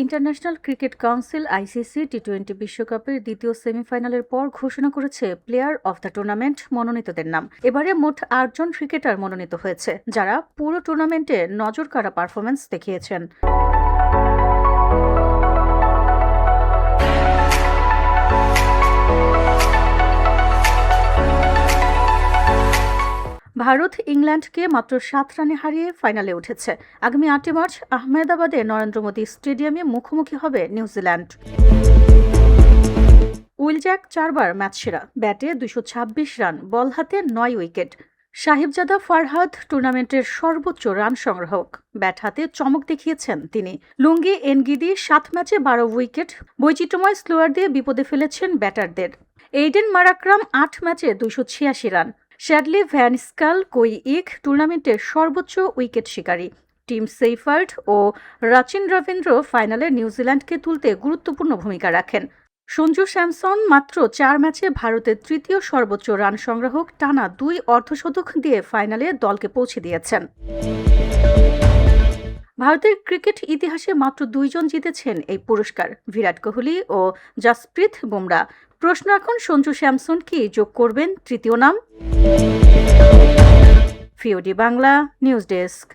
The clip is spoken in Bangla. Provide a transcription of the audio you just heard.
ইন্টারন্যাশনাল ক্রিকেট কাউন্সিল আইসিসি টি-20 বিশ্বকাপের দ্বিতীয় সেমিফাইনালের পর ঘোষণা করেছে প্লেয়ার অব দ্য টুর্নামেন্ট মনোনীতদের নাম। এবারে মোট 8 জন ক্রিকেটার মনোনীত হয়েছে, যারা পুরো টুর্নামেন্টে নজরকাড়া পারফরম্যান্স দেখিয়েছেন। ভারত ইংল্যান্ডকে মাত্র 7 রানে হারিয়ে ফাইনালে উঠেছে। আগামী 8 মার্চ আহমেদাবাদে নরেন্দ্র মোদী স্টেডিয়ামে মুখোমুখি হবে New Zealand. Will Jack 4 bar match সেরা, ব্যাটে 226 রান, বল হাতে 9 উইকেট। সাহিবজাদা ফারহাদ টুর্নামেন্টের সর্বোচ্চ রান সংগ্রাহক, ব্যাট হাতে চমক দেখিয়েছেন তিনি। লুঙ্গি এনগিদি 7 ম্যাচে 12 উইকেট, বৈচিত্র্যময় স্লোয়ার দিয়ে বিপদে ফেলেছেন ব্যাটারদের। এইডেন মারাক্রাম 8 ম্যাচে 286 রান। শ্যাডলি ভ্যান স্কাল কোই-ইক টুর্নামেন্টের সর্বোচ্চ উইকেট শিকারী। টিম সেইফার্ড ও রাচিন রবীন্দ্র ফাইনালে নিউজিল্যান্ডকে তুলতে গুরুত্বপূর্ণ ভূমিকা রাখেন। সঞ্জু স্যামসন মাত্র 4 ম্যাচে ভারতের তৃতীয় সর্বোচ্চ রান সংগ্রাহক, টানা 2 অর্ধশতক দিয়ে ফাইনালে দলকে পৌঁছে দিয়েছেন। ভারতের ক্রিকেট ইতিহাসে মাত্র 2 জন জিতেছেন এই পুরস্কার, বিরাট কোহলি ও জাসপ্রীত বুমরা। প্রশ্ন এখন, সঞ্জু স্যামসন কি যোগ করবেন তৃতীয় নাম? ফিওডি বাংলা নিউজ ডেস্ক।